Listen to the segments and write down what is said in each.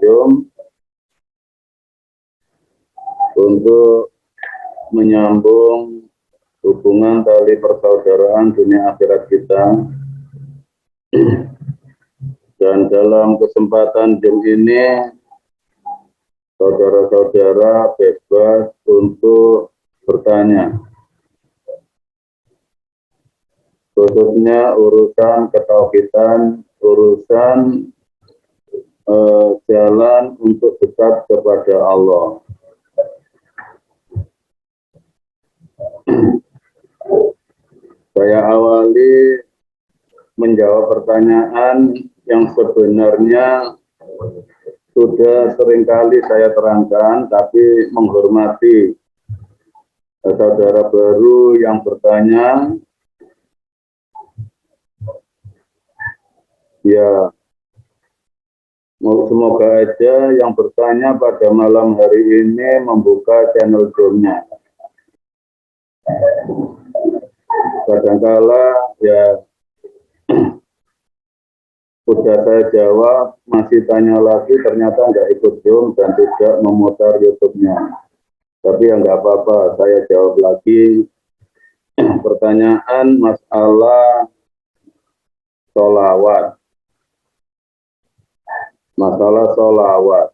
nujum untuk menyambung hubungan tali persaudaraan dunia akhirat kita. Dan dalam kesempatan Jum ini, saudara-saudara bebas untuk bertanya, khususnya urusan ketauhidan, urusan jalan untuk dekat kepada Allah. Saya awali menjawab pertanyaan yang sebenarnya sudah seringkali saya terangkan, tapi menghormati saudara baru yang bertanya, ya semoga aja yang bertanya pada malam hari ini membuka channel Zoom-nya. Kadangkala ya sudah saya jawab, masih tanya lagi, ternyata nggak ikut Zoom dan tidak memutar YouTube-nya. Tapi ya nggak apa-apa, saya jawab lagi. Pertanyaan masalah sholawat. Masalah sholawat.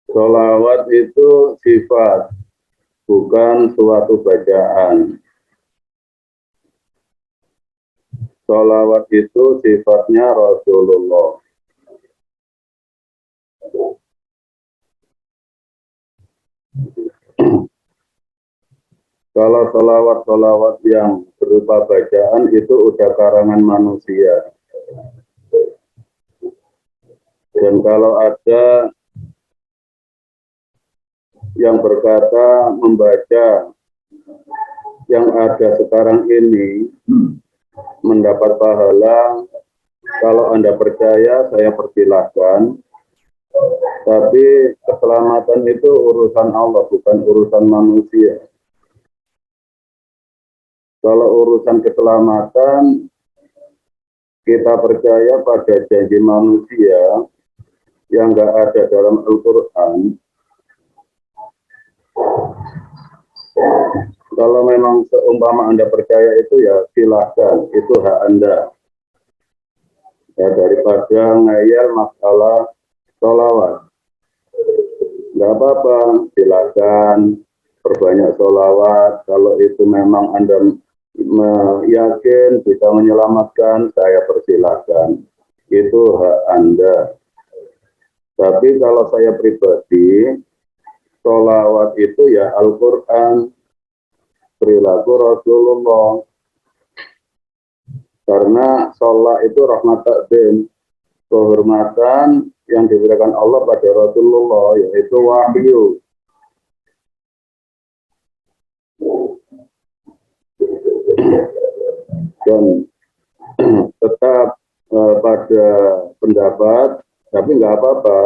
Sholawat itu sifat, bukan suatu bacaan. Sholawat itu sifatnya Rasulullah. Kalau sholawat yang berupa bacaan itu udah karangan manusia. Dan kalau ada yang berkata membaca yang ada sekarang ini mendapat pahala, kalau Anda percaya saya persilahkan. Tapi keselamatan itu urusan Allah, bukan urusan manusia. Kalau urusan keselamatan, kita percaya pada janji manusia yang nggak ada dalam Al-Quran. Kalau memang seumpama Anda percaya itu ya silahkan, itu hak Anda. Ya, daripada ngayal masalah sholawat. Nggak apa-apa, silahkan perbanyak sholawat. Kalau itu memang Anda yakin bisa menyelamatkan, saya persilahkan. Itu hak Anda. Tapi kalau saya pribadi, sholawat itu ya Al-Quran, perilaku Rasulullah. Karena sholat itu rahmat takdim, kehormatan yang diberikan Allah pada Rasulullah, yaitu wahyu. Dan tetap pada pendapat, tapi nggak apa-apa,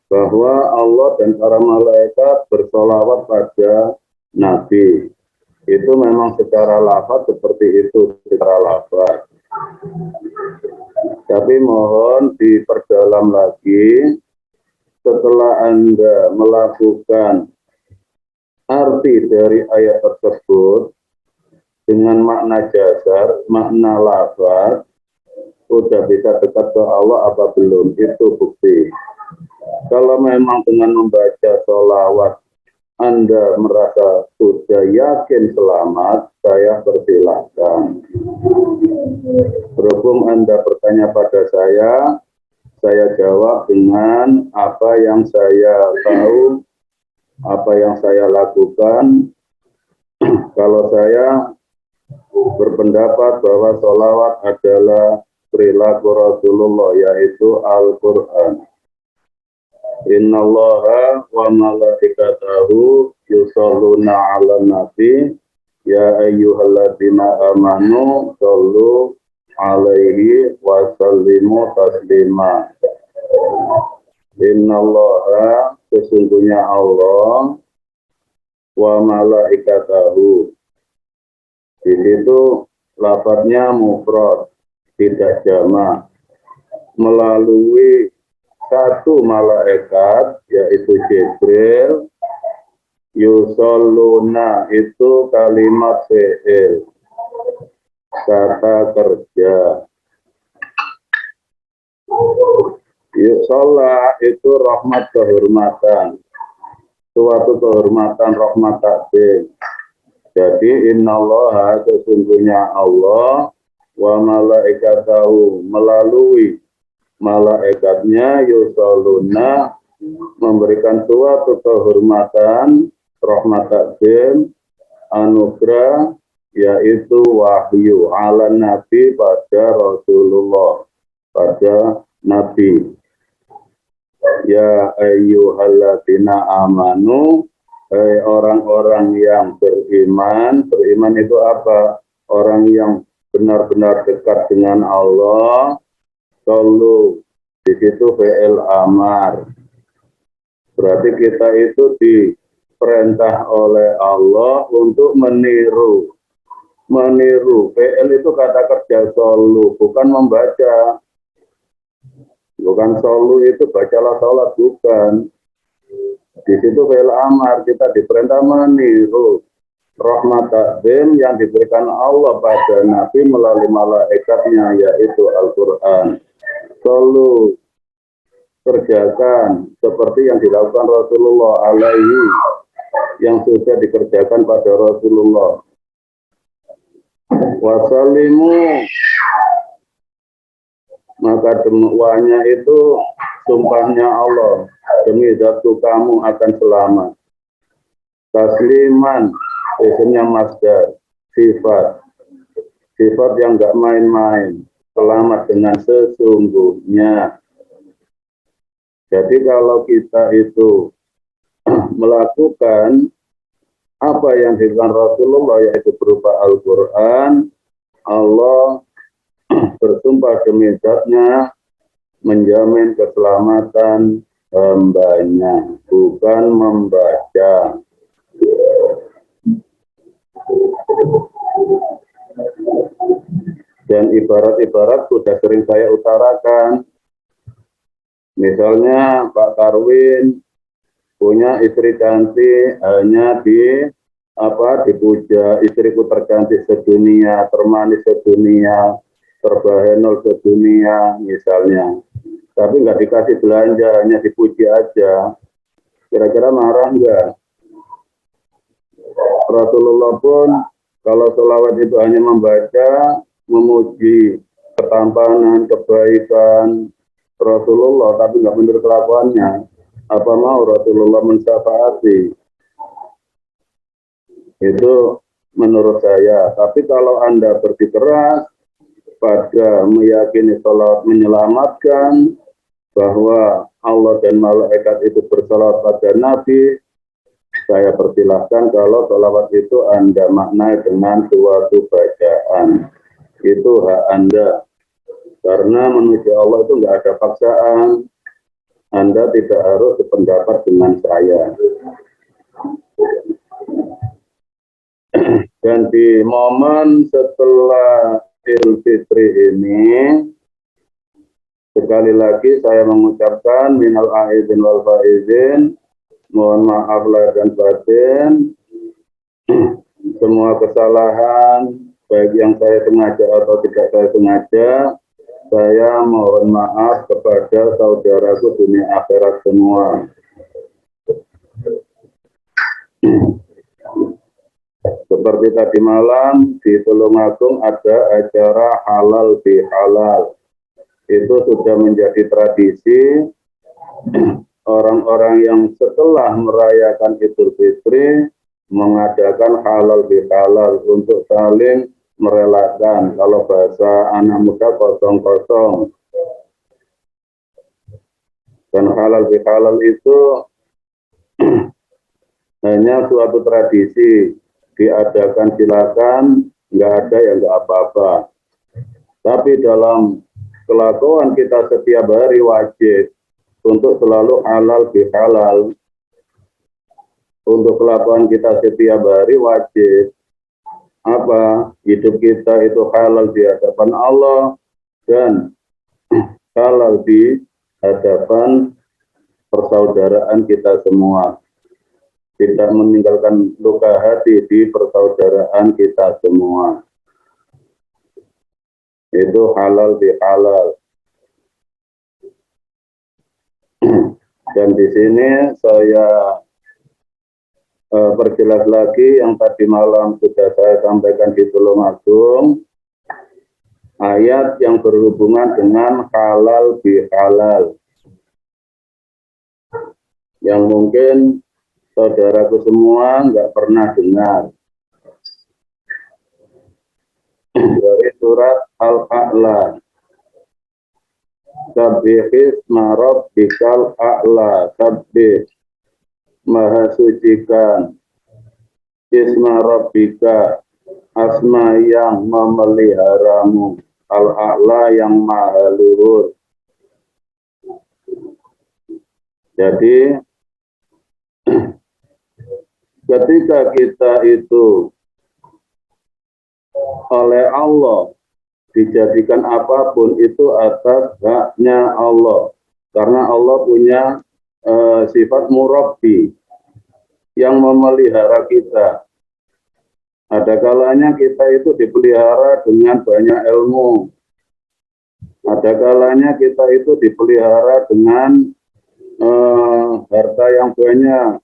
bahwa Allah dan para malaikat bersolawat pada Nabi. Itu memang secara lafaz seperti itu, secara lafaz. Tapi mohon diperdalam lagi, setelah Anda melakukan arti dari ayat tersebut, dengan makna dasar, makna lafaz, sudah bisa dekat ke Allah apa belum? Itu bukti. Kalau memang dengan membaca sholawat Anda merasa sudah yakin selamat, saya persilahkan. Berhubung Anda bertanya pada saya jawab dengan apa yang saya tahu, apa yang saya lakukan. Kalau saya berpendapat bahwa sholawat adalah perilaku Rasulullah, yaitu Al-Quran. Innallaha wa malaikatahu yusholluna 'alan nabi ya ayyuhalladzina amanu shollu 'alaihi wa sallimu taslima. Innallaha, sesungguhnya Allah, wa malaikatahu. Di situ lafadznya mufrad, tidak jamak. melalui satu malaikat, yaitu Jibril. Yusalluna itu kalimat fi'il, kata kerja. Yusolla itu rahmat kehormatan, suatu kehormatan, rahmat takdim. Jadi innallaha, sesungguhnya Allah, wa malaikatahu, melalui malaikatnya, yusalluna, memberikan suatu kehormatan, rahmat takdim, anugerah, yaitu wahyu ala nabi, pada Rasulullah, pada Nabi. Ya ayyuhalladzina amanu, hai orang-orang yang beriman. Beriman itu apa? Orang yang benar-benar dekat dengan Allah. Shallu, di situ fi'il amar. Berarti kita itu diperintah oleh Allah untuk meniru. Meniru, fi'il itu kata kerja shallu, bukan membaca. Bukan solu itu bacalah sholat, bukan. Di situ fi'il amar, kita diperintah meniru rahmat takdim yang diberikan Allah pada Nabi melalui malaikatnya, yaitu Al-Quran. Solu, kerjakan seperti yang dilakukan Rasulullah alaihi, yang sudah dikerjakan pada Rasulullah. Wasalimu, maka demuannya itu sumpahnya Allah, demi zatu kamu akan selamat. Tasliman, isimnya masdar, sifat yang enggak main-main, selamat dengan sesungguhnya. Jadi kalau kita itu melakukan apa yang dilakukan Rasulullah, yaitu berupa Al-Quran, Allah bersumpah demi zatnya menjamin keselamatan hambanya, bukan membaca. Dan ibarat-ibarat sudah sering saya utarakan. Misalnya Pak Karwin punya istri cantik, hanya dipuja, istriku tercantik sedunia, termanis sedunia, terbahenol sedunia misalnya, tapi nggak dikasih belanja, hanya dipuji aja. Kira-kira marah nggak? Rasulullah pun kalau sholawat itu hanya membaca, memuji ketampanan, kebaikan Rasulullah, tapi nggak menurut kelakuannya, apa mau Rasulullah mensyafaati? Itu menurut saya. Tapi kalau Anda bersikeras pada meyakini salat menyelamatkan, bahwa Allah dan malaikat itu bersalawat pada Nabi, saya persilahkan kalau salawat itu Anda maknai dengan suatu bacaan. Itu hak Anda. Karena menuju Allah itu nggak ada paksaan. Anda tidak harus sependapat dengan saya. Dan di momen setelah Idul Fitri ini, sekali lagi saya mengucapkan minal aidin wal faizin, mohon maaf lahir dan batin, semua kesalahan, baik yang saya sengaja atau tidak saya sengaja, saya mohon maaf kepada saudaraku dunia akhirat semua. Seperti tadi malam di Tulungagung ada acara halal bihalal. Itu sudah menjadi tradisi orang-orang yang setelah merayakan Idul Fitri mengadakan halal bihalal untuk saling merelakan. Kalau bahasa anak muda kosong-kosong. Dan halal bihalal itu hanya suatu tradisi, diadakan silakan, nggak ada ya nggak apa-apa. Tapi dalam kelakuan kita setiap hari wajib untuk selalu halal bihalal. Untuk kelakuan kita setiap hari wajib apa? Hidup kita itu halal di hadapan Allah, dan halal di hadapan persaudaraan kita semua. Tidak meninggalkan luka hati di persaudaraan kita semua. Itu halal di halal. Dan di sini saya perjelas lagi yang tadi malam sudah saya sampaikan di Tulungagung, ayat yang berhubungan dengan halal bihalal, yang mungkin saudaraku semua nggak pernah dengar. Dari surat Al-A'la. Sabbihis marab bikal a'la. Sabbih, maha sucikan isma rabbika, asma yang memeliharamu, al-a'la yang maha luhur. Jadi ketika kita itu oleh Allah dijadikan apapun itu atas haknya Allah, karena Allah punya sifat murabbi yang memelihara kita. Ada kalanya kita itu dipelihara dengan banyak ilmu. Ada kalanya kita itu dipelihara dengan harta yang banyak.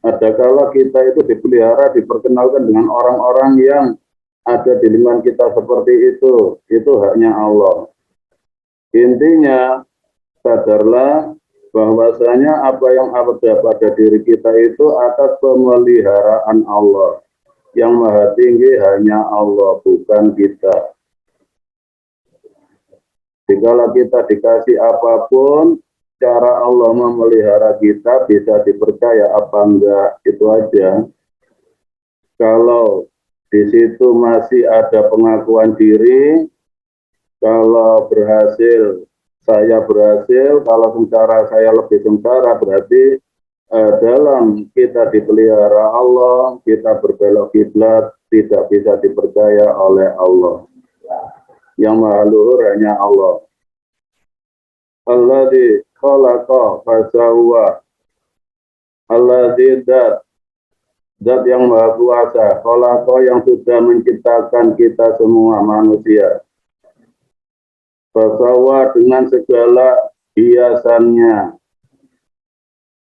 Ada kala kita itu dipelihara, diperkenalkan dengan orang-orang yang ada di lingkungan kita seperti itu. Itu haknya Allah. Intinya, sadarlah bahwasanya apa yang ada pada diri kita itu atas pemeliharaan Allah. Yang maha tinggi hanya Allah, bukan kita. Jikalau kita dikasih apapun, cara Allah memelihara kita bisa dipercaya apa enggak, itu aja. Kalau di situ masih ada pengakuan diri, kalau berhasil, saya berhasil, kalau sengsara saya lebih sengsara, berarti dalam kita dipelihara Allah, kita berbelok kiblat, tidak bisa dipercaya oleh Allah. Yang maha luhur hanya Allah. Alladzi khalaqa fasawwa. Alladzi zat yang maha kuasa, khalaqa yang sudah menciptakan kita semua manusia. Fasawwa dengan segala hiasannya.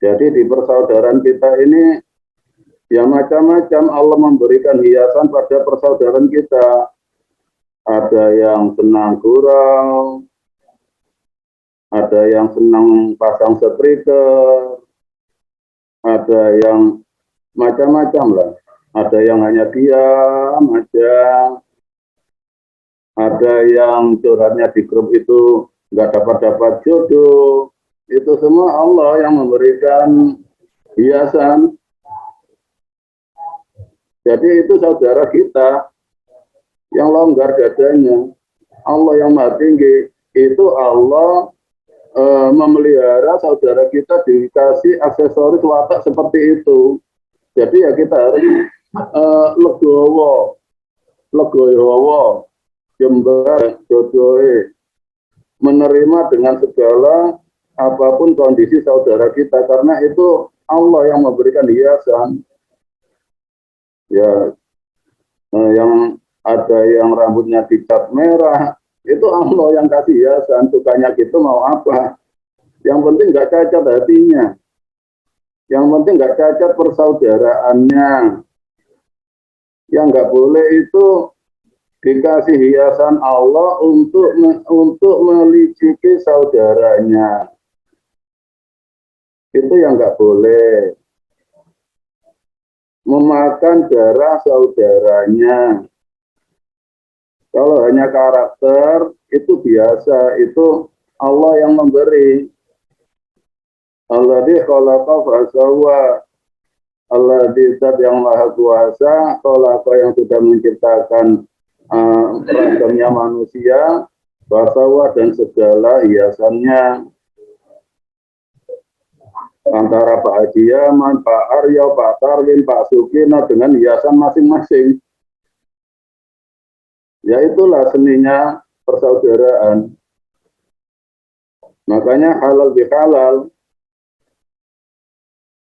Jadi di persaudaraan kita ini ya macam-macam Allah memberikan hiasan pada persaudaraan kita. Ada yang senang gurau, ada yang senang pasang striker, ada yang macam-macam lah. Ada yang hanya diam aja, ada yang curhatnya di grup itu nggak dapat jodoh. Itu semua Allah yang memberikan hiasan. Jadi itu saudara kita yang longgar dadanya. Allah yang maha tinggi. Itu Allah memelihara saudara kita dikasih aksesoris watak seperti itu. Jadi ya kita harus legowo, jembar, jodohe, menerima dengan segala apapun kondisi saudara kita, karena itu Allah yang memberikan hiasan. Ya, yang ada yang rambutnya dicat merah, itu Allah yang kasih hiasan. Sukanya gitu mau apa? Yang penting nggak cacat hatinya. Yang penting nggak cacat persaudaraannya. Yang nggak boleh itu dikasih hiasan Allah untuk meliciki saudaranya. Itu yang nggak boleh. Memakan darah saudaranya. Kalau hanya karakter, itu biasa. Itu Allah yang memberi. Alladzi khalaqa fasawwa. Alladzi zat yang maha kuasa, khalaqa yang sudah menciptakan ragamnya manusia, fasawwa dan segala hiasannya. Antara Pak Haji Yaman, Pak Aryo, Pak Tarwin, Pak Sukino dengan hiasan masing-masing. Ya itulah seninya persaudaraan. Makanya halal bihalal,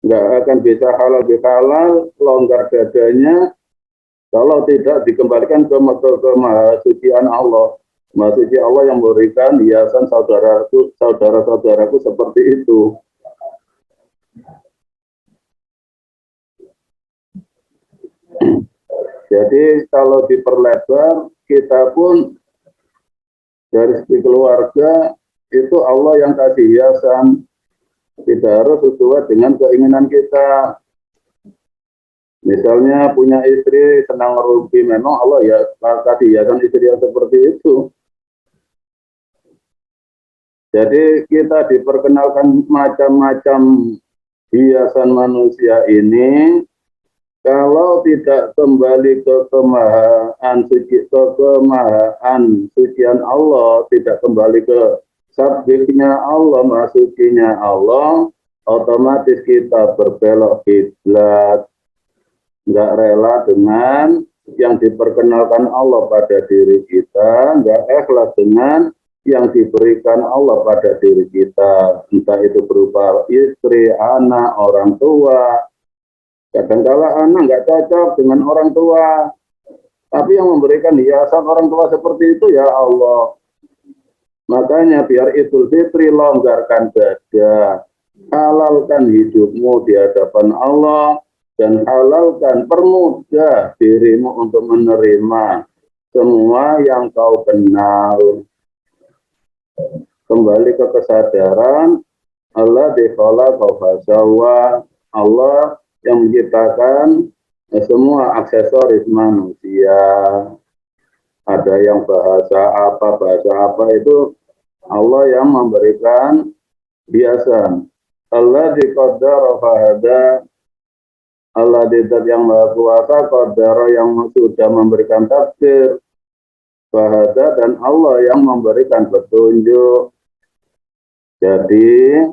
nggak akan bisa halal bihalal, longgar dadanya, kalau tidak dikembalikan ke mahasucian Allah. Mahasuci Allah yang memberikan hiasan saudara-saudaraku seperti itu. Jadi kalau diperlebar, kita pun dari segi keluarga, itu Allah yang kasih hiasan. Tidak harus sesuai dengan keinginan kita. Misalnya punya istri senang ngerumpi, memang Allah ya kasih hiasan istri yang seperti itu. Jadi kita diperkenalkan macam-macam hiasan manusia ini, kalau tidak kembali ke kemahaan sucian Allah, tidak kembali ke sabdiknya Allah, masukinya Allah, otomatis kita berbelok kiblat, nggak rela dengan yang diperkenalkan Allah pada diri kita, nggak ikhlas dengan yang diberikan Allah pada diri kita, entah itu berupa istri, anak, orang tua. Kadang-kala anak nggak cocok dengan orang tua, tapi yang memberikan hiasan orang tua seperti itu ya Allah. Makanya biar Idul Fitri longgarkan dada, halalkan hidupmu di hadapan Allah, dan halalkan, permudah dirimu untuk menerima semua yang kau kenal. Kembali ke kesadaran, Allah dikhalaqahu fasawwa, Allah yang menciptakan semua aksesoris manusia. Ada yang bahasa apa itu Allah yang memberikan hiasan. Allah diqaddara fahada, Allah zat yang maha kuasa, qaddara yang sudah memberikan takdir, fahada, dan Allah yang memberikan petunjuk. Jadi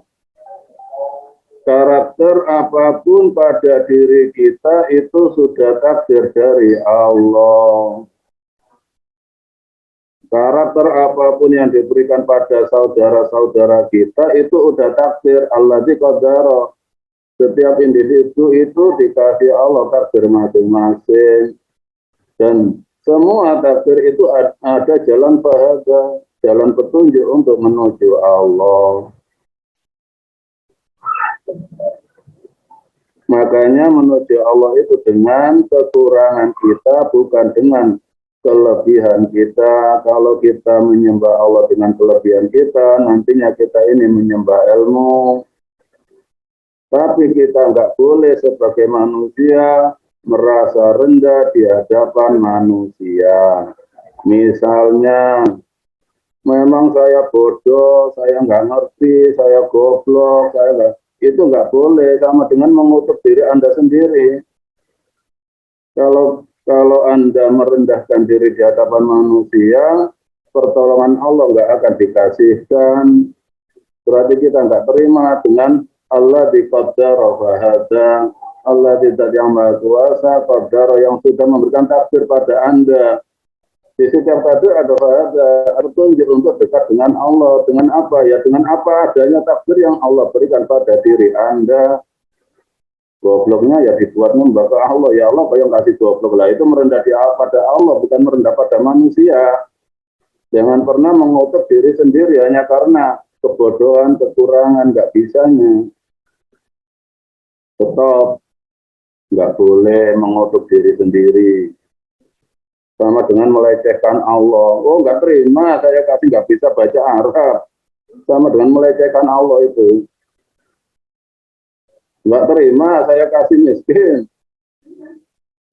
karakter apapun pada diri kita itu sudah takdir dari Allah. Karakter apapun yang diberikan pada saudara-saudara kita itu udah takdir Allah di qadara. Setiap individu itu dikasih Allah takdir masing-masing. Dan semua takdir itu ada jalan pahala, jalan petunjuk untuk menuju Allah. Makanya menuju Allah itu dengan kekurangan kita, bukan dengan kelebihan kita. Kalau kita menyembah Allah dengan kelebihan kita, nantinya kita ini menyembah ilmu. Tapi kita nggak boleh sebagai manusia merasa rendah di hadapan manusia. Misalnya, memang saya bodoh, saya nggak ngerti, saya goblok, saya nggak, itu nggak boleh, sama dengan mengutuk diri Anda sendiri. Kalau Anda merendahkan diri di hadapan manusia, pertolongan Allah nggak akan dikasihkan. Berarti kita nggak terima dengan Allah diqaddara fahada, Allah tidak yang maha kuasa, qaddara yang sudah memberikan takdir pada Anda. Di setiap takdir ada petunjuk untuk dekat dengan Allah. Dengan apa? Ya dengan apa adanya takdir yang Allah berikan pada diri Anda. Gobloknya ya dibuat nyembah ke Allah. Ya Allah, yang kasih goblok lah. Itu merendah pada Allah, bukan merendah pada manusia. Jangan pernah mengutuk diri sendiri hanya karena kebodohan, kekurangan, nggak bisanya. Stop. Nggak boleh mengutuk diri sendiri. Sama dengan melecehkan Allah. Oh, nggak terima, saya kasih nggak bisa baca Arab. Sama dengan melecehkan Allah itu. Nggak terima, saya kasih miskin.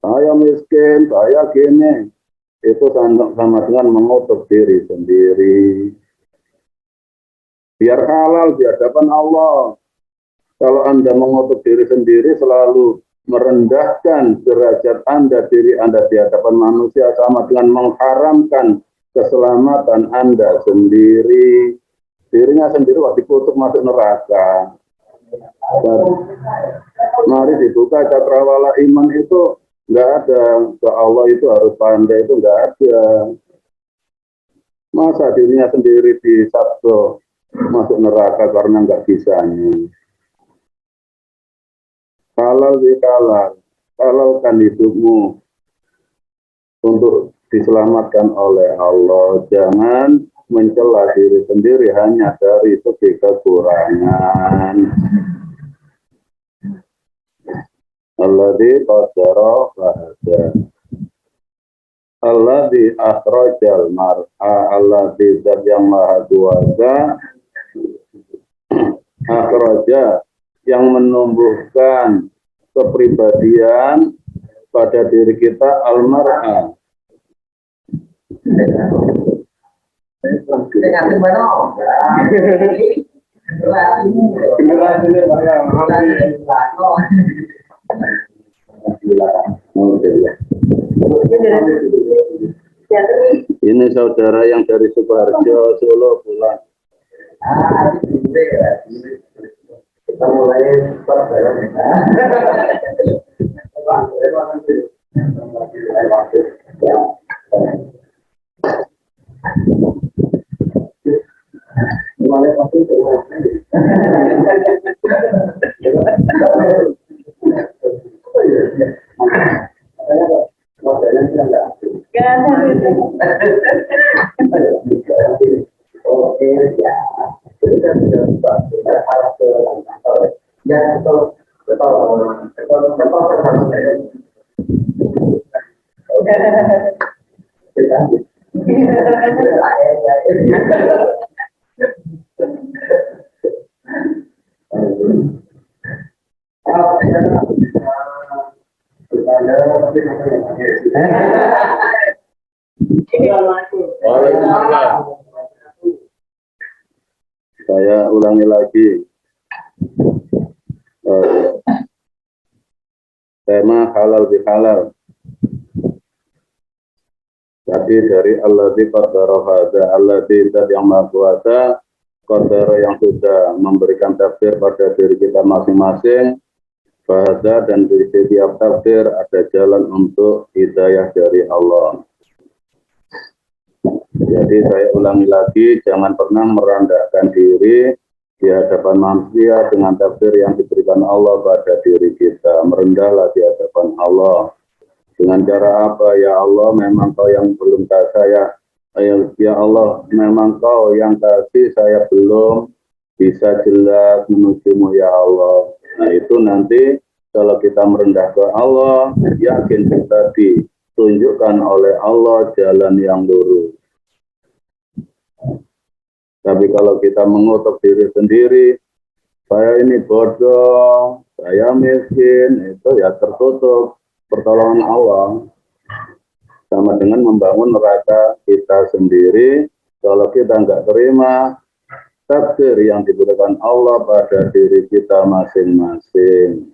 Saya miskin, saya gini. Itu sama dengan mengutuk diri sendiri. Biar halal di hadapan Allah. Kalau Anda mengutuk diri sendiri, selalu merendahkan derajat Anda, diri Anda di hadapan manusia, sama dengan mengharamkan keselamatan Anda sendiri. Dirinya sendiri waktu dikutuk masuk neraka. Dan mari dibuka cakrawala iman itu nggak ada. Ke Allah itu harus pandai, itu nggak ada. Masa dirinya sendiri disabdo masuk neraka karena nggak bisanya. Halalkan hidupmu untuk diselamatkan oleh Allah. Jangan mencela diri sendiri hanya dari segi kekurangan. Alladzi qaddara fahada. Alladzi akhrajal mar'a. Alladzi zat yang maha kuasa. Akhraja yang menumbuhkan kepribadian pada diri kita al-mar'a. Ini saudara yang dari Sukoharjo, Solo pulang. Kita mulai saya ulangi lagi tema halal bihalal. Tadi dari alladzi qaddara hada, alladzi zat yang maha kuasa, qaddara yang sudah memberikan takdir pada diri kita masing-masing. Bahasa dan di setiap takdir ada jalan untuk hidayah dari Allah. Jadi saya ulangi lagi, jangan pernah merendahkan diri di hadapan manusia dengan takdir yang diberikan Allah pada diri kita. Merendahlah di hadapan Allah. Dengan cara apa? Ya Allah, memang Kau yang belum kasih saya. Ya Allah, memang Kau yang kasih saya belum bisa jelas menujumu ya Allah. Nah itu nanti kalau kita merendah ke Allah, yakin kita ditunjukkan oleh Allah jalan yang lurus. Tapi kalau kita mengutuk diri sendiri, saya ini bodoh, saya miskin, itu ya tertutup pertolongan Allah. Sama dengan membangun neraka kita sendiri, kalau kita nggak terima takdir yang diberikan Allah pada diri kita masing-masing.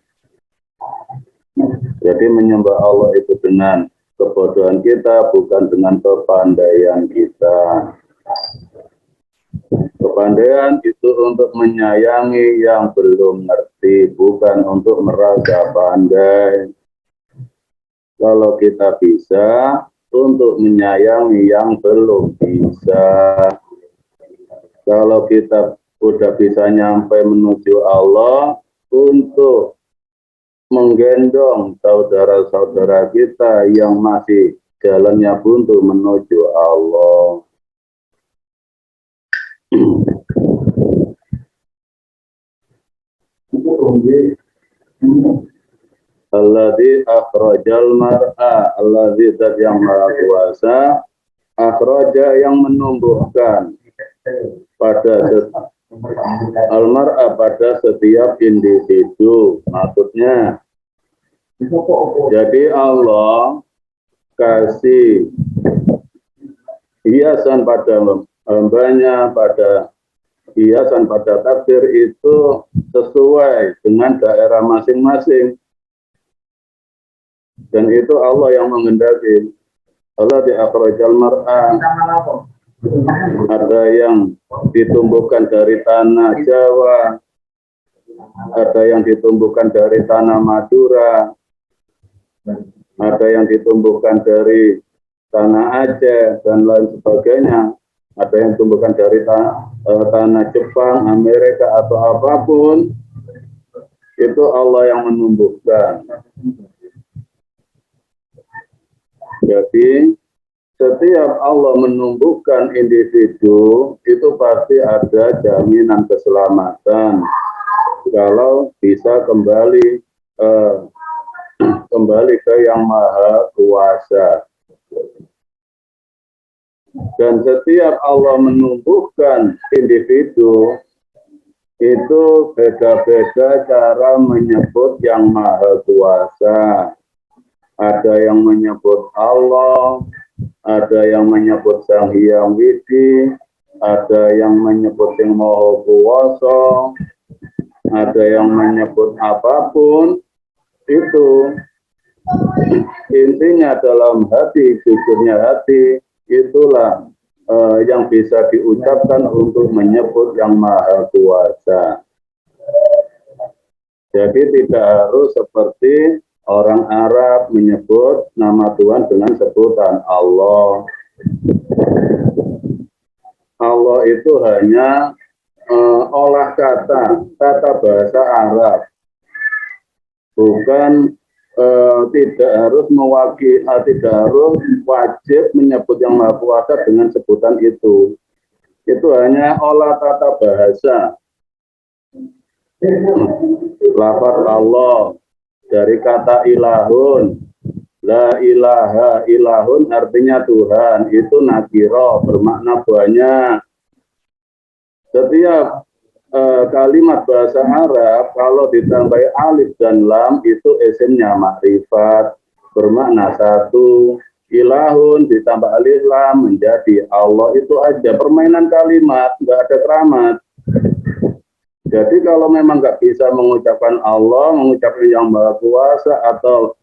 Jadi menyembah Allah itu dengan kebodohan kita, bukan dengan kepandaian kita. Kepandaian itu untuk menyayangi yang belum ngerti, bukan untuk merasa pandai. Kalau kita bisa untuk menyayangi yang belum bisa. Kalau kita sudah bisa nyampe menuju Allah untuk menggendong saudara-saudara kita yang masih jalannya buntu menuju Allah. Alladzi akhrajal mar'a, alladzi zat yang maha kuasa, akhraja yang menumbuhkan pada al-mar'a pada setiap individu. Maksudnya jadi Allah kasih hiasan pada hambanya, pada hiasan pada takdir itu sesuai dengan daerah masing-masing. Dan itu Allah yang menghendaki. Allah di akhrajal mar'a. Ada yang ditumbuhkan dari tanah Jawa, ada yang ditumbuhkan dari tanah Madura, ada yang ditumbuhkan dari tanah Aceh dan lain sebagainya. Ada yang ditumbuhkan dari tanah tanah Jepang, Amerika atau apapun, itu Allah yang menumbuhkan. Jadi setiap Allah menumbuhkan individu itu pasti ada jaminan keselamatan kalau bisa kembali ke Yang Maha Kuasa. Dan setiap Allah menumbuhkan individu itu beda-beda cara menyebut Yang Maha Kuasa. Ada yang menyebut Allah, ada yang menyebut Sang Hyang Widi, ada yang menyebut Yang Maha Kuwasa, ada yang menyebut apapun. Itu intinya dalam hati, jujurnya hati, itulah yang bisa diucapkan untuk menyebut Yang Maha Kuasa. Jadi tidak harus seperti orang Arab menyebut nama Tuhan dengan sebutan Allah. Allah itu hanya olah kata bahasa Arab. Bukan tidak harus tidak harus wajib menyebut Yang Maha Kuasa dengan sebutan itu. Itu hanya olah tata bahasa. Lafaz Allah dari kata ilahun, la ilaha ilahun artinya Tuhan, itu nakiro, bermakna banyak. Setiap kalimat bahasa Arab kalau ditambahi alif dan lam itu isimnya makrifat, bermakna satu. Ilahun ditambah alif lam menjadi Allah. Itu aja permainan kalimat, nggak ada keramat. Jadi kalau memang nggak bisa mengucapkan Allah, mengucapkan Yang Maha Kuasa atau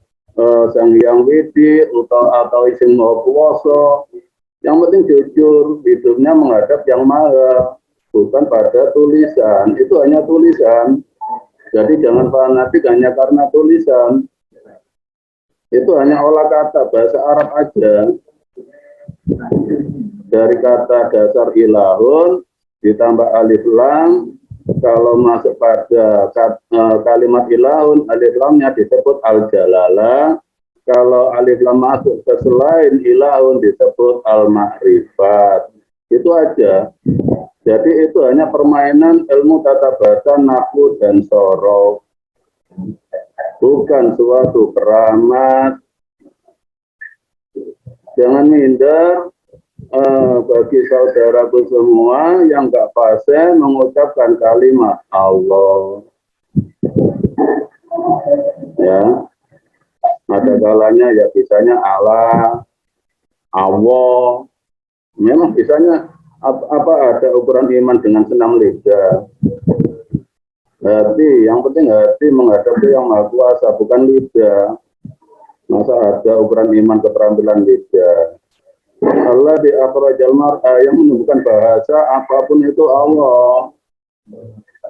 Sang Hyang Widi atau Ising Maha Kuwasa, yang penting jujur hidupnya menghadap Yang Maha, bukan pada tulisan. Itu hanya tulisan. Jadi jangan fanatik hanya karena tulisan. Itu hanya olah kata bahasa Arab aja. Dari kata dasar ilahun ditambah alif lam. Kalau masuk pada kalimat ilahun, alif lamnya disebut al-jalalah. Kalau alif lam masuk ke selain ilahun disebut al-ma'rifat. Itu aja. Jadi itu hanya permainan ilmu tata bahasa, nahwu dan sorof. Bukan suatu keramat. Jangan minder. Bagi saudaraku semua yang nggak fase mengucapkan kalimat Allah, ya ada kalanya ya bisanya Allah, Allah, memang bisanya apa ada ukuran iman dengan senam lidah. Hati, yang penting hati menghadapi Yang Maha Kuasa, bukan lidah. Masa ada ukuran iman keterampilan lidah? Allah di akhrajal mar'a, yang menunjukkan bahasa apapun itu Allah.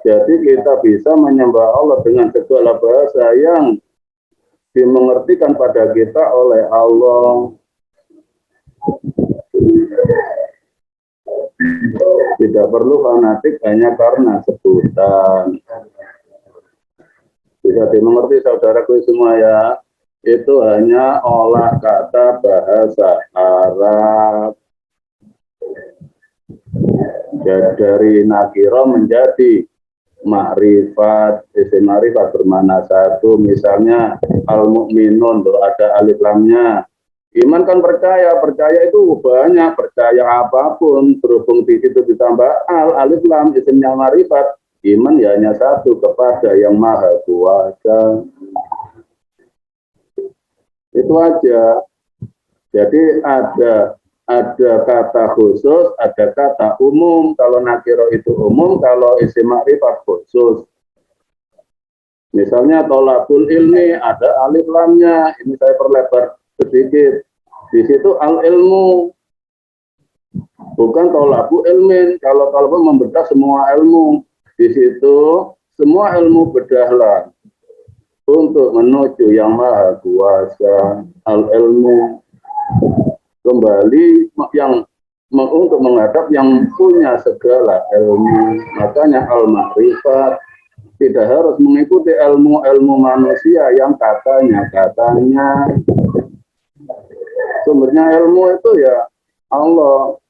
Jadi kita bisa menyembah Allah dengan segala bahasa yang dimengertikan pada kita oleh Allah. Tidak perlu fanatik hanya karena sebutan. Bisa dimengerti saudaraku semua ya. Itu hanya olah kata bahasa Arab. Dari nakiro menjadi makrifat. Isim makrifat bermakna satu. Misalnya al-mu'minun, ada alif lamnya. Iman kan percaya itu banyak, percaya apapun. Berhubung di situ ditambah alif lam, isimnya makrifat. Iman ya hanya satu, kepada Yang Maha Kuasa. Itu aja. Jadi ada kata khusus, ada kata umum. Kalau nakiro itu umum, kalau isim makrifat khusus. Misalnya tolabul ilmi, ada alif lamnya. Ini saya perlebar sedikit. Di situ al ilmu, bukan tolabu ilmin. Kalau membedah semua ilmu, di situ semua ilmu bedahlah untuk menuju Yang Maha Kuasa. Al ilmu kembali yang untuk menghadap yang punya segala ilmu. Makanya al-ma'rifat tidak harus mengikuti ilmu-ilmu manusia yang katanya sumbernya ilmu itu ya Allah,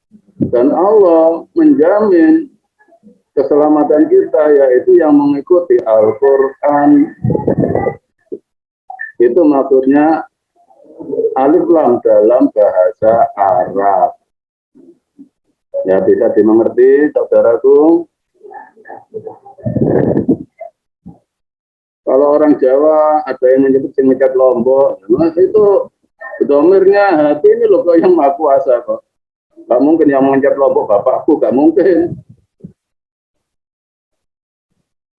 dan Allah menjamin keselamatan kita yaitu yang mengikuti Al-Quran. Itu maksudnya alif lam dalam bahasa Arab. Ya, bisa dimengerti, saudaraku. Kalau orang Jawa ada yang menyebut mencat Lombok, nah itu domirnya hati ini loh kok yang maha kuasa kok. Gak mungkin yang mencat Lombok bapakku, gak mungkin.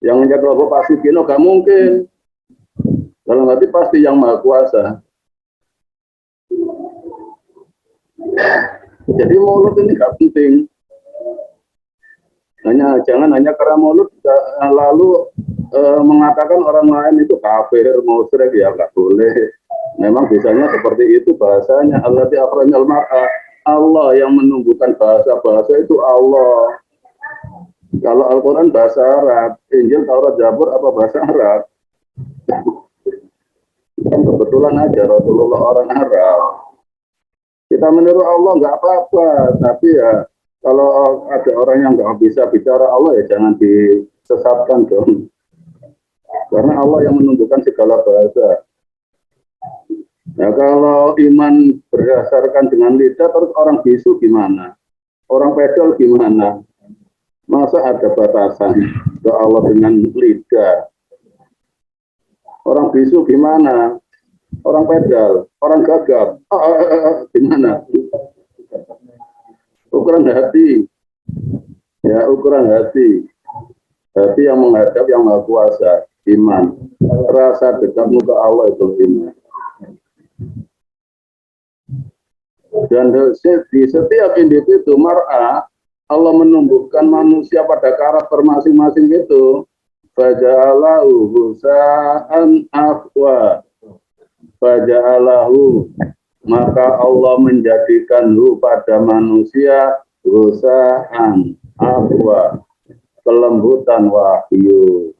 Yang mencat Lombok Pak Sugino gak mungkin. Dalam hati pasti yang maha kuasa. Jadi mulut ini gak penting. Jangan hanya karena mulut lalu mengatakan orang lain itu kafir, musyrik, ya nggak boleh. Memang bisanya seperti itu bahasanya. Allati akhrajal mar'a, Allah yang menumbuhkan bahasa itu Allah. Kalau Al-Quran bahasa Arab, Injil, Taurat, Zabur apa bahasa Arab? Kebetulan aja Rasulullah orang Arab. Kita meniru Allah nggak apa-apa, tapi ya kalau ada orang yang nggak bisa bicara Allah ya jangan disesatkan dong. Karena Allah yang menumbuhkan segala bahasa. Nah, kalau iman berdasarkan dengan lidah, terus orang bisu gimana? Orang pedal gimana? Masa ada batasan ke Allah dengan lidah? Orang bisu gimana? Orang pedal, orang gagap, gimana? Ukuran hati, ya ukuran hati yang menghadap yang maha kuasa, iman. Rasa dekatmu ke Allah itu iman. Dan di setiap individu mar'a, Allah menumbuhkan manusia pada karakter masing-masing itu. Faja'alahu husa'an akhwa. Faja'alahu, maka Allah menjadikanhu pada manusia husa'an akhwa, kelembutan wahyu.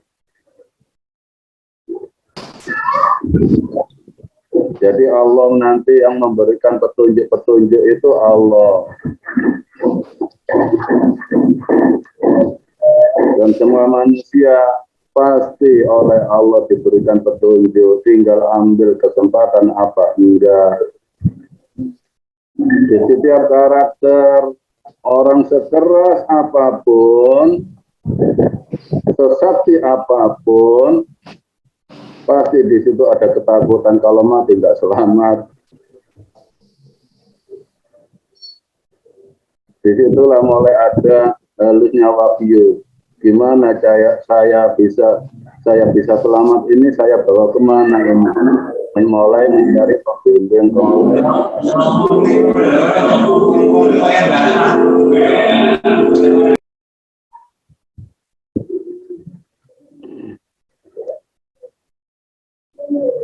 Jadi Allah nanti yang memberikan petunjuk-petunjuk itu Allah. Dan semua manusia pasti oleh Allah diberikan petunjuk, tinggal ambil kesempatan apa enggak. Di setiap karakter, orang sekeras apapun, sesakti apapun, pasti di situ ada ketakutan kalau mati nggak selamat. Disitulah mulai ada halusnya wahyu. Gimana saya bisa selamat ini, saya bawa kemana ini? Mulai mencari pembimbing.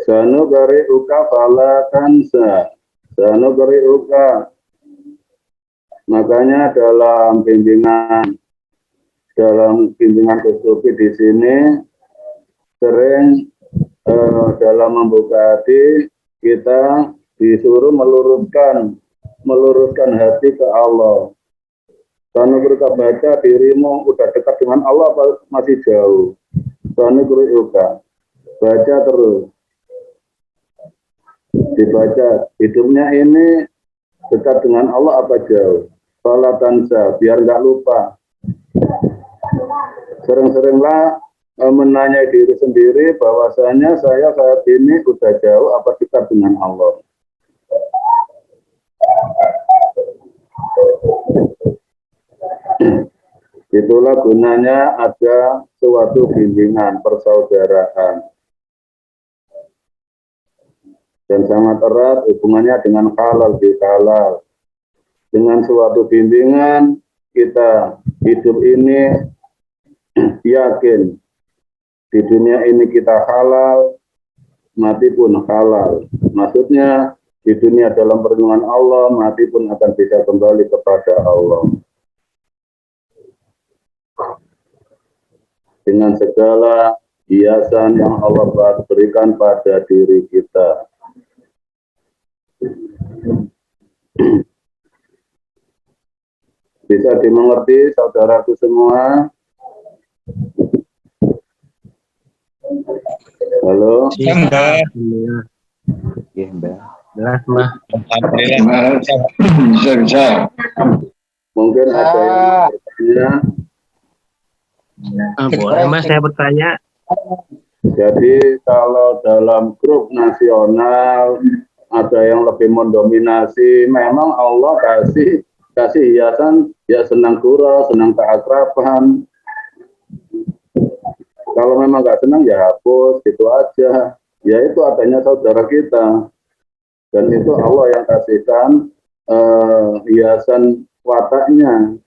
Sanugari uka fala tansa. Sanugari uka. Makanya dalam bimbingan Kustubi di sini sering dalam membuka hati kita disuruh meluruskan hati ke Allah. Karena kita baca dirimu udah dekat dengan Allah apa masih jauh. Karena kita baca terus, dibaca hidupnya ini dekat dengan Allah apa jauh. Fala tansa, biar nggak lupa. Sering-seringlah menanyai diri sendiri bahwasanya saya saat ini udah jauh apa dekat dengan Allah. Itulah gunanya ada suatu bimbingan persaudaraan. Dan sangat erat hubungannya dengan halal bihalal. Dengan suatu bimbingan kita hidup ini yakin di dunia ini kita halal, mati pun halal. Maksudnya di dunia dalam perlindungan Allah, mati pun akan bisa kembali kepada Allah. Dengan segala hiasan yang Allah berikan pada diri kita. Bisa dimengerti saudaraku semua? Halo? Mungkin ada yang bertanya. Boleh Mas, saya bertanya. Jadi kalau dalam grup nasional ada yang lebih mendominasi, memang Allah kasih hiasan, ya senang gurau, senang keakraban. Kalau memang nggak senang ya hapus, gitu aja. Ya itu adanya saudara kita. Dan itu Allah yang kasihkan hiasan wataknya.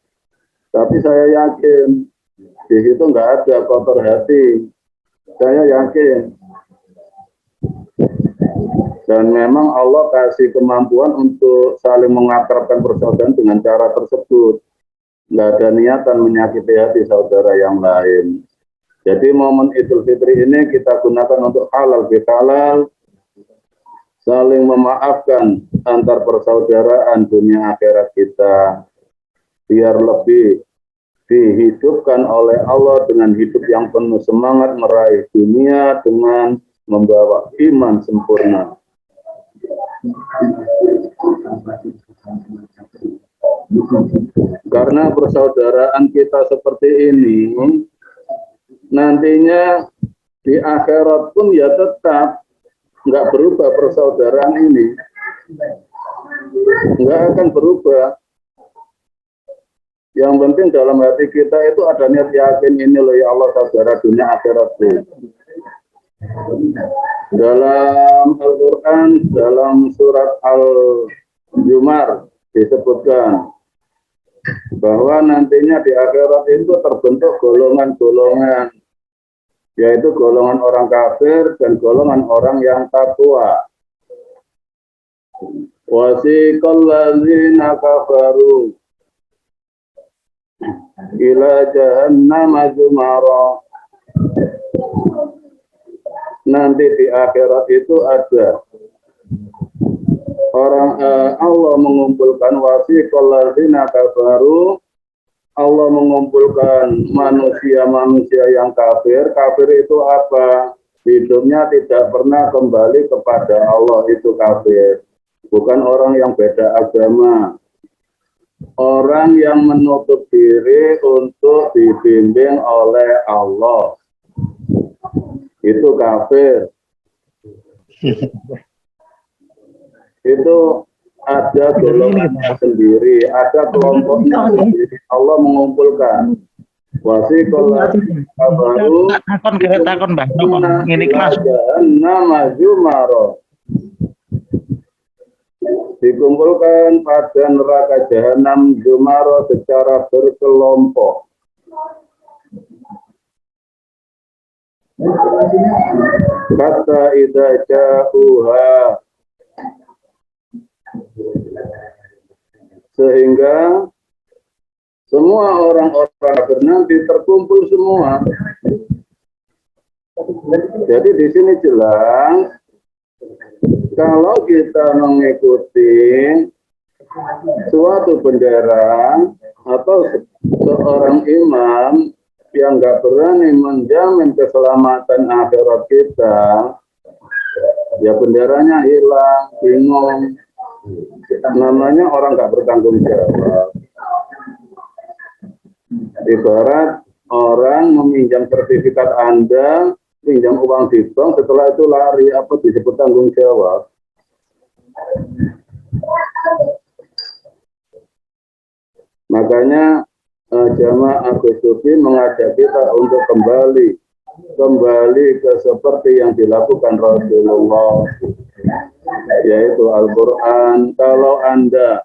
Tapi saya yakin di situ nggak ada kotor hati. Saya yakin. Dan memang Allah kasih kemampuan untuk saling mengakrabkan persaudaraan dengan cara tersebut. Nggak ada niatan menyakiti hati saudara yang lain. Jadi momen Idul Fitri ini kita gunakan untuk halal bihalal, saling memaafkan antar persaudaraan dunia akhirat kita, biar lebih dihidupkan oleh Allah dengan hidup yang penuh semangat meraih dunia dengan membawa iman sempurna. Karena persaudaraan kita seperti ini, nantinya di akhirat pun ya tetap nggak berubah persaudaraan ini, nggak akan berubah. Yang penting dalam hati kita itu ada niat yakin ini loh ya Allah saudara dunia akhirat itu. Dalam Al-Quran, dalam surat Al-Zumar disebutkan bahwa nantinya di akhirat itu terbentuk golongan-golongan, yaitu golongan orang kafir dan golongan orang yang takwa. Wasiqal ladzina kafaru ila jahannam zumara. Nanti di akhirat itu ada orang Allah mengumpulkan wasiqal ladzina kafaru. Allah mengumpulkan manusia-manusia yang kafir. Kafir itu apa? Hidupnya tidak pernah kembali kepada Allah, itu kafir. Bukan orang yang beda agama. Orang yang menutup diri untuk dibimbing oleh Allah. Itu kafir. Itu ada golongannya sendiri, ada kelompoknya sendiri. Allah mengumpulkan. Wasiqal ladzina kafaru dikumpulkan pada neraka jahanam zumara secara berkelompok. Kata idza ja'uha, sehingga semua orang-orang kafir nanti terkumpul semua. Jadi di sini jelas kalau kita mengikuti suatu bendera atau seorang imam yang nggak berani menjamin keselamatan akhirat kita, ya benderanya hilang, bingung. Namanya orang nggak bertanggung jawab. Ibarat orang meminjam sertifikat Anda, pinjam uang di bank, setelah itu lari, apa disebut tanggung jawab? Makanya jamaah Gus Sufi mengajak kita untuk kembali ke seperti yang dilakukan Rasulullah, yaitu Al-Quran. Kalau Anda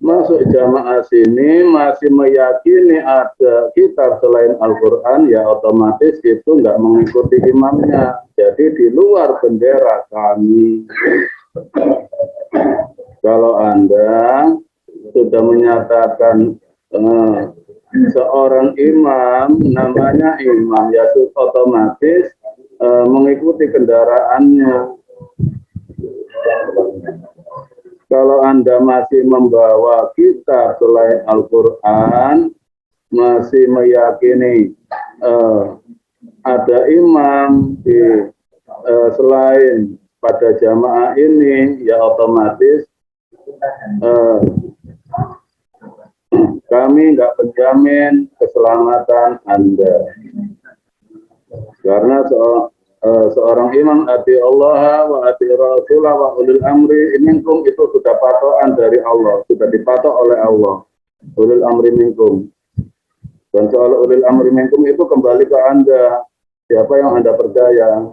masuk jamaah sini masih meyakini ada kitab selain Al-Quran, ya otomatis itu nggak mengikuti imamnya. Jadi di luar bendera kami. kalau Anda sudah menyatakan seorang imam, namanya imam, ya otomatis mengikuti kendaraannya. Kalau Anda masih membawa kitab selain Al-Quran, masih meyakini ada imam di selain pada jamaah ini, ya otomatis kami nggak menjamin keselamatan Anda. Karena seorang imam ati Allah wa ati Rasulullah wa ulil amri minkum itu sudah patokan dari Allah, sudah dipatok oleh Allah. Ulil amri minkum. Dan soal ulil amri minkum itu kembali ke Anda. Siapa yang Anda percaya?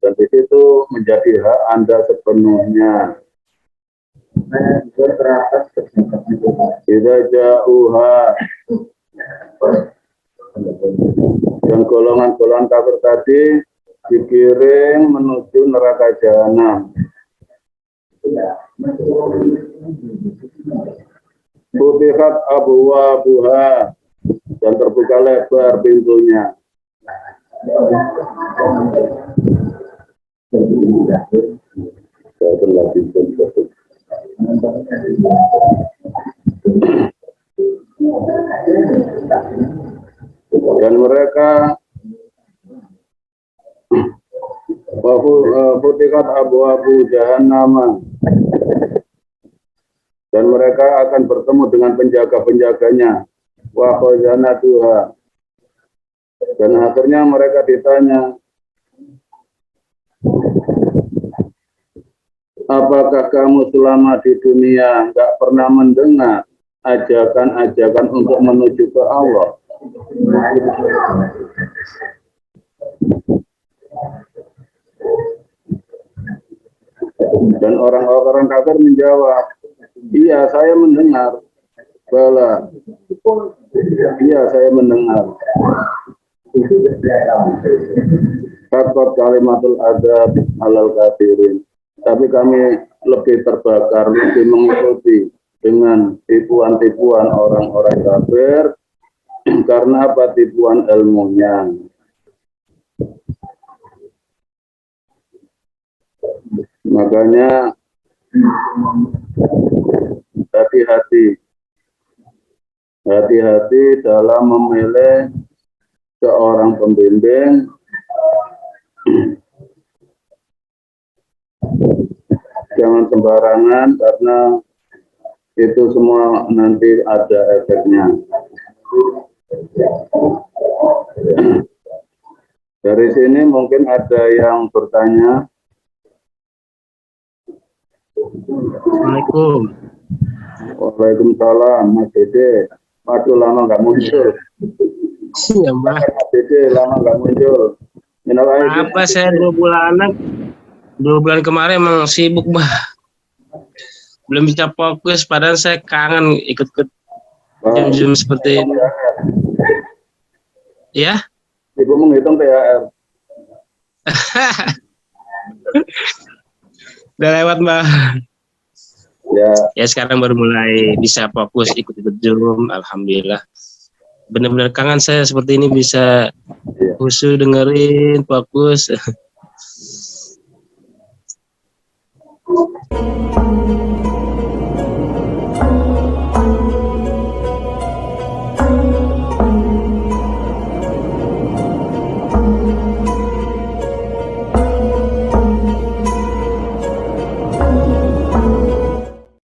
Dan di situ menjadi hak Anda sepenuhnya. Tidak jauha. Dan golongan-golongan kafir tadi dikirim menuju neraka jahanam. Futihat abwabuha, dan terbuka lebar pintunya. Dan mereka futihat abwabu jahannam, dan mereka akan bertemu dengan penjaga-penjaganya, wa khazanatuha, dan akhirnya mereka ditanya, apakah kamu selama di dunia nggak pernah mendengar ajakan-ajakan untuk menuju ke Allah? Dan orang-orang kafir menjawab, iya saya mendengar. Bala, iya saya mendengar. Kata kalimatul adab alal kafirin. Tapi kami lebih terbakar, lebih mengikuti dengan tipuan-tipuan orang-orang kafir. Karena apa? Tipuan ilmunya. Makanya hati-hati dalam memilih seorang pembimbing. Jangan sembarangan, karena itu semua nanti ada efeknya. Dari sini mungkin ada yang bertanya. Assalamualaikum. Waalaikumsalam, Mas Dede. Waduh, lama nggak muncul. Iya, Mbak. Mas Dede lama nggak muncul. Apa saya 2 bulan kemarin emang sibuk, Mbak. Belum bisa fokus, padahal saya kangen ikut-ikut jam-jam seperti ini. Ya? Ibu menghitung THR. Udah lewat, Mbak. Ya, sekarang baru mulai bisa fokus ikut-ikut Zoom, alhamdulillah. Benar-benar kangen saya seperti ini, bisa khusyuk dengerin, fokus.